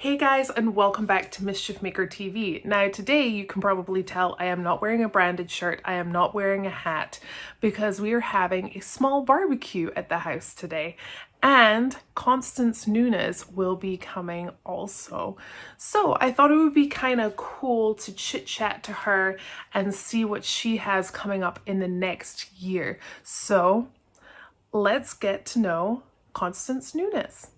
Hey guys, and welcome back to Mischief Maker TV. Now today you can probably tell I am not wearing a branded shirt, I am not wearing a hat, because we are having a small barbecue at the house today. And Constance Nunes will be coming also. So I thought it would be kind of cool to chit chat to her and see what she has coming up in the next year. So let's get to know Constance Nunes.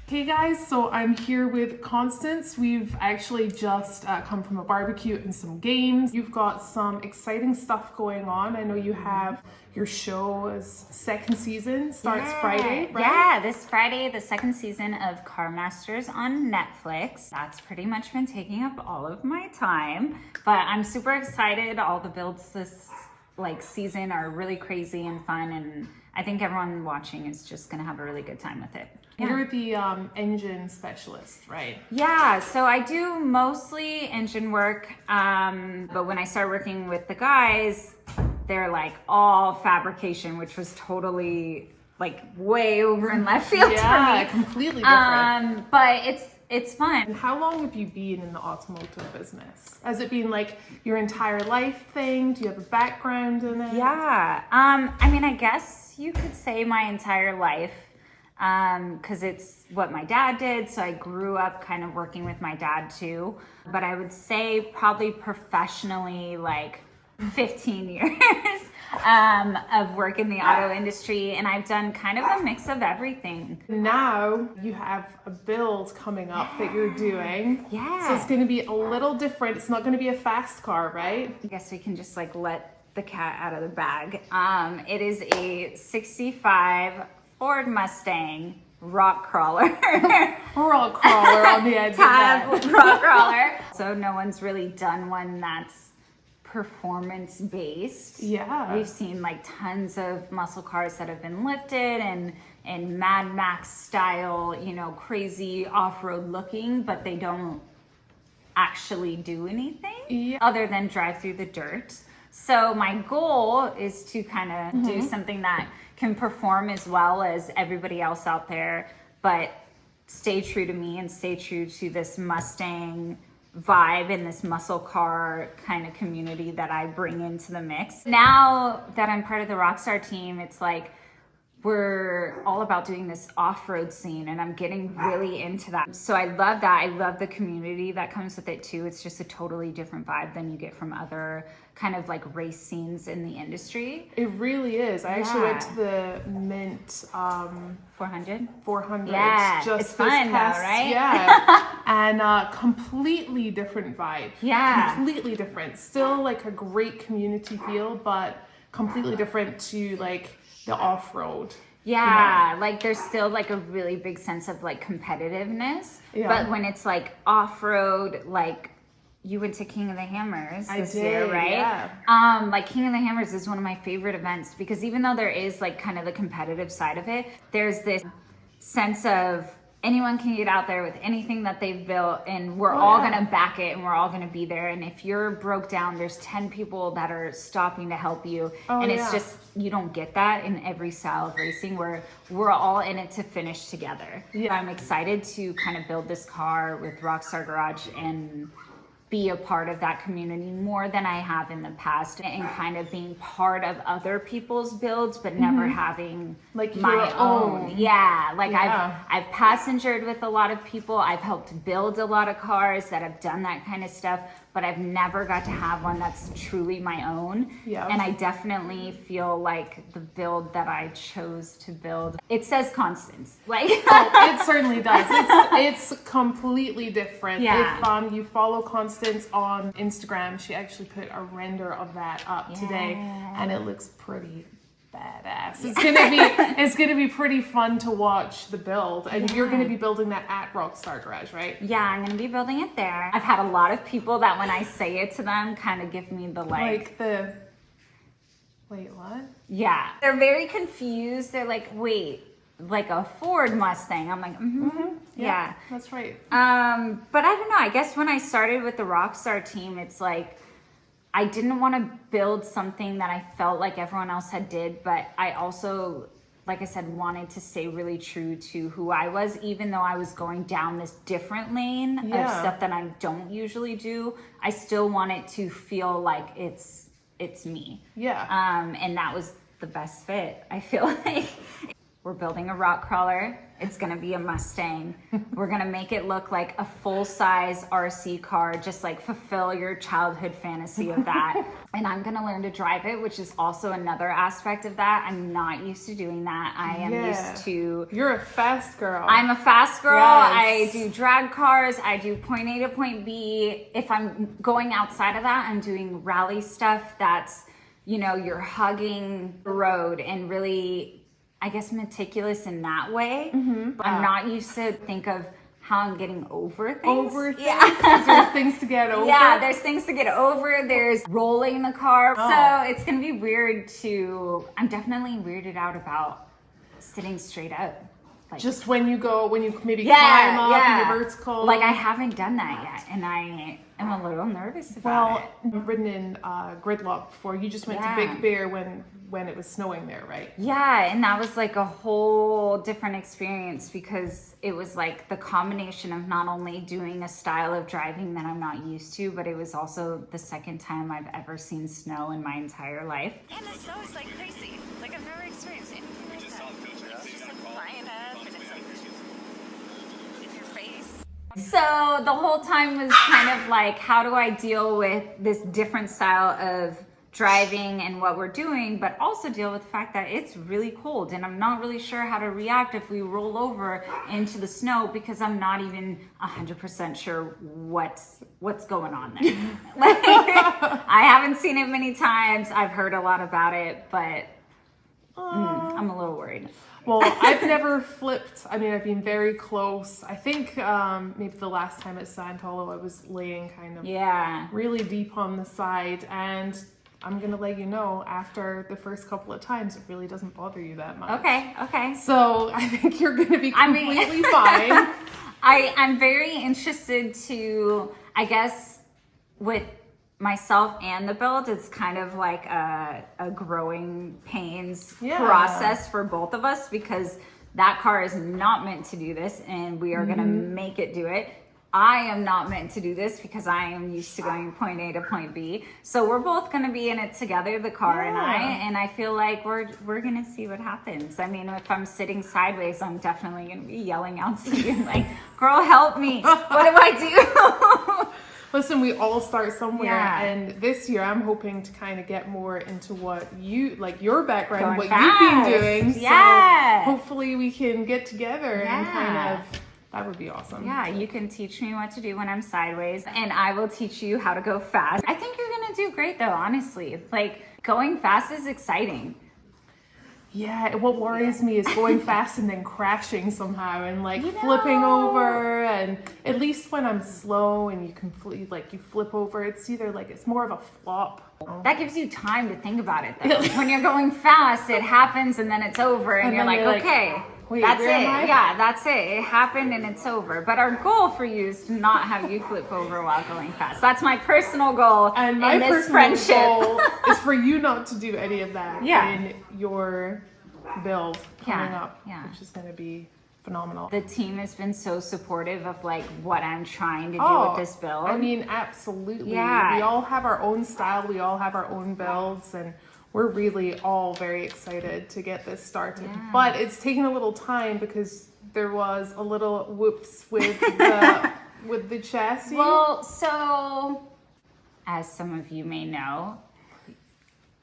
Hey guys, so I'm here with Constance. We've actually just come from a barbecue and some games. You've got some exciting stuff going on. I know you have your show's second season, starts Friday, right? Yeah, this Friday, the second season of Car Masters on Netflix. That's pretty much been taking up all of my time, but I'm super excited. All the builds this season are really crazy and fun, and I think everyone watching is just gonna have a really good time with it. Yeah. You're the engine specialist, right? Yeah, so I do mostly engine work, but when I started working with the guys, they're all fabrication, which was totally way over in left field for me. Yeah, completely different. But it's fun. And how long have you been in the automotive business? Has it been your entire life thing? Do you have a background in it? Yeah, I guess you could say my entire life, because it's what my dad did. So I grew up kind of working with my dad too. But I would say probably professionally 15 years of work in the auto industry, and I've done kind of a mix of everything. Now you have a build coming up that you're doing. Yeah. So it's going to be a little different. It's not going to be a fast car, right? I guess we can just let the cat out of the bag. It is a 65 Ford Mustang Rock Crawler. Rock Crawler on the edge of that. Rock Crawler. So no one's really done one that's performance based. Yeah. We've seen tons of muscle cars that have been lifted and Mad Max style, crazy off-road looking, but they don't actually do anything other than drive through the dirt. So my goal is to kind of do something that can perform as well as everybody else out there, but stay true to me and stay true to this Mustang vibe and this muscle car kind of community that I bring into the mix. Now that I'm part of the Rockstar Team, it's we're all about doing this off-road scene, and I'm getting really into that. So I love that. I love the community that comes with it too. It's just a totally different vibe than you get from other kind of race scenes in the industry. It really is. I actually went to the Mint 400. Yeah, just it's fun though, right? Yeah, and completely different vibe. Yeah, completely different. Still a great community feel, but completely different to the off-road. Yeah, there's still a really big sense of competitiveness. Yeah. But when it's off-road, you went to King of the Hammers this year, right? Yeah. King of the Hammers is one of my favorite events because even though there is kind of the competitive side of it, there's this sense of anyone can get out there with anything that they've built, and we're all gonna back it, and we're all gonna be there. And if you're broke down, there's 10 people that are stopping to help you. It's just, you don't get that in every style of racing where we're all in it to finish together. Yeah. I'm excited to kind of build this car with Rockstar Garage and be a part of that community more than I have in the past, and kind of being part of other people's builds, but never having my own. Yeah, I've passengered with a lot of people. I've helped build a lot of cars that have done that kind of stuff, but I've never got to have one that's truly my own. Yeah. And I definitely feel the build that I chose to build, it says Constance. It certainly does. It's completely different. Yeah. If you follow Constance on Instagram, she actually put a render of that up today, and it looks pretty badass. It's gonna be pretty fun to watch the build, and you're gonna be building that at Rockstar Garage, right? Yeah, I'm gonna be building it there. I've had a lot of people that when I say it to them kind of give me the Wait, what? Yeah, they're very confused. They're like, wait, like a Ford Mustang? I'm like, yeah, that's right. But I don't know. I guess when I started with the Rockstar Team, it's like I didn't want to build something that I felt like everyone else had did, but I also, like I said, wanted to stay really true to who I was, even though I was going down this different lane of stuff that I don't usually do. I still want it to feel like it's me. Yeah. And that was the best fit, I feel like. We're building a rock crawler. It's gonna be a Mustang. We're gonna make it look like a full-size RC car, just like fulfill your childhood fantasy of that. And I'm gonna learn to drive it, which is also another aspect of that. I'm not used to doing that. I am used to... You're a fast girl. I'm a fast girl. Yes. I do drag cars. I do point A to point B. If I'm going outside of that, I'm doing rally stuff that's, you know, you're hugging the road and really... I guess meticulous in that way. But I'm not used to think of how I'm getting over things. Yeah. There's things to get over. Yeah, there's things to get over. There's rolling the car. So it's gonna be weird to, I'm definitely weirded out about sitting straight up. Like, just when you maybe climb up and your vertical. Like I haven't done that yet, and I am a little nervous about it. I've ridden in Gridlock before. You just went to Big Bear when it was snowing there, right? Yeah, and that was like a whole different experience because it was like the combination of not only doing a style of driving that I'm not used to, but it was also the second time I've ever seen snow in my entire life. And the snow is like crazy. Like I've never experienced anything like that. It's just like flying up and it's like in your face. So the whole time was kind of like, how do I deal with this different style of driving and what we're doing, but also deal with the fact that it's really cold and I'm not really sure how to react if we roll over into the snow because I'm not even 100% sure what's going on there. Like, I haven't seen it many times. I've heard a lot about it, but I'm a little worried. Well, I've never flipped. I mean, I've been very close. I think maybe the last time at Santolo, I was laying kind of really deep on the side, and I'm going to let you know after the first couple of times, it really doesn't bother you that much. Okay. So I think you're going to be completely fine. I'm very interested to, I guess, with myself and the build, it's kind of like a growing pains process for both of us because that car is not meant to do this and we are going to make it do it. I am not meant to do this because I am used to going point A to point B. So we're both going to be in it together, the car and I feel like we're going to see what happens. I mean, if I'm sitting sideways, I'm definitely going to be yelling out to you like, girl, help me. What do I do? Listen, we all start somewhere, and this year I'm hoping to kind of get more into what you, like your background, what you've been doing. So hopefully we can get together and kind of, that would be awesome. Yeah, you can teach me what to do when I'm sideways, and I will teach you how to go fast. I think you're gonna do great though, honestly. Like, going fast is exciting. Yeah, what worries me is going fast and then crashing somehow and like flipping over, and at least when I'm slow and you you flip over, it's either like it's more of a flop. That gives you time to think about it though. When you're going fast, it happens and then it's over and you're like, okay, wait, that's it. Yeah, that's it. It happened and it's over. But our goal for you is to not have you flip over while going fast. That's my personal goal. And my personal goal is for you not to do any of that in your build coming up, which is going to be phenomenal. The team has been so supportive of like what I'm trying to do with this build. I mean, absolutely. Yeah. We all have our own style. We all have our own builds, and we're really all very excited to get this started. But it's taken a little time because there was a little whoops with the with the chassis. Well, so as some of you may know,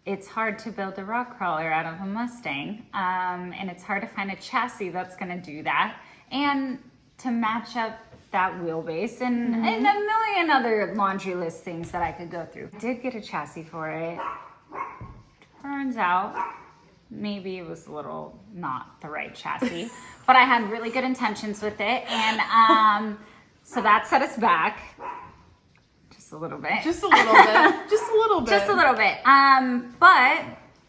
it's hard to build a rock crawler out of a Mustang, and it's hard to find a chassis that's going to do that and to match up that wheelbase and a million other laundry list things that I could go through. I did get a chassis for it. Turns out maybe it was a little not the right chassis, but I had really good intentions with it. And so that set us back just a little bit. Just a little bit. Just a little bit. Just a little bit. But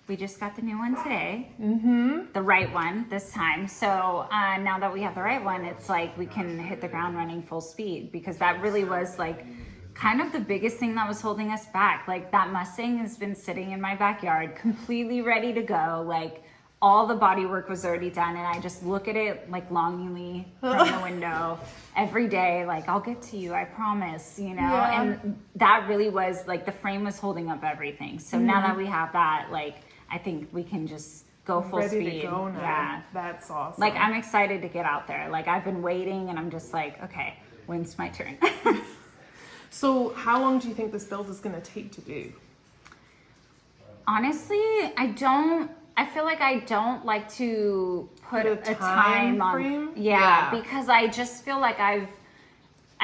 we just got the new one today. Mm-hmm. The right one this time. So now that we have the right one, it's like we can hit the ground running full speed, because that really was like kind of the biggest thing that was holding us back. Like, that Mustang has been sitting in my backyard completely ready to go. Like, all the body work was already done, and I just look at it like longingly from the window every day, like, I'll get to you, I promise, you know. Yeah. And that really was like, the frame was holding up everything. So now that we have that, like, I think we can just go full Ready speed. to go now. Yeah, That's awesome. like, I'm excited to get out there. Like, I've been waiting, and I'm just like, okay, when's my turn? So how long do you think this build is going to take to do? Honestly, I feel like I don't like to put a time on. frame? Yeah, because I just feel like I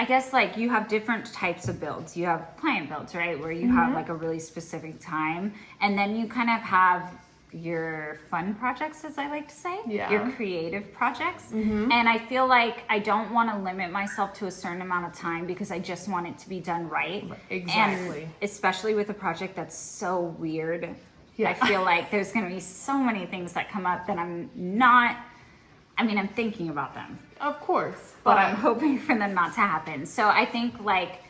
guess, like, you have different types of builds. You have client builds, right? Where you have like a really specific time. And then you kind of have your fun projects, as I like to say. Yeah. Your creative projects. And I feel like I don't want to limit myself to a certain amount of time, because I just want it to be done right. Exactly. And especially with a project that's so weird. Yeah. I feel like there's going to be so many things that come up that I'm thinking about them, Of course. but I'm hoping for them not to happen. So I think, like,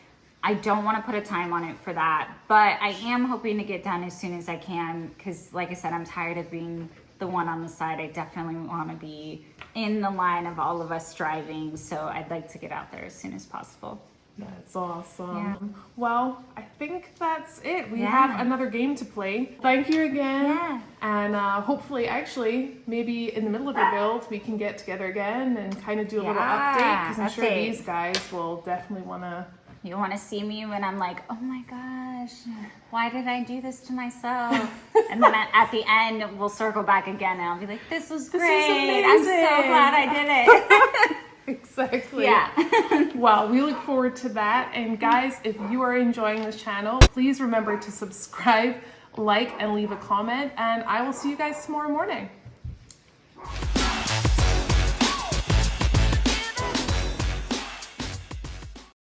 I don't want to put a time on it for that, but I am hoping to get done as soon as I can, because, like I said, I'm tired of being the one on the side. I definitely want to be in the line of all of us driving, so I'd like to get out there as soon as possible. That's awesome. Yeah. Well, I think that's it. We Yeah. have another game to play. Thank you again. Yeah. And hopefully, actually, maybe in the middle of your build, we can get together again and kind of do a little update, because I'm sure update. these guys will definitely want to. You want to see me when I'm like, oh my gosh, why did I do this to myself? And then at the end, we'll circle back again, and I'll be like, this was great. I'm so amazing." glad I did it. Exactly. Yeah. Well, we look forward to that. And guys, if you are enjoying this channel, please remember to subscribe, like, and leave a comment. And I will see you guys tomorrow morning.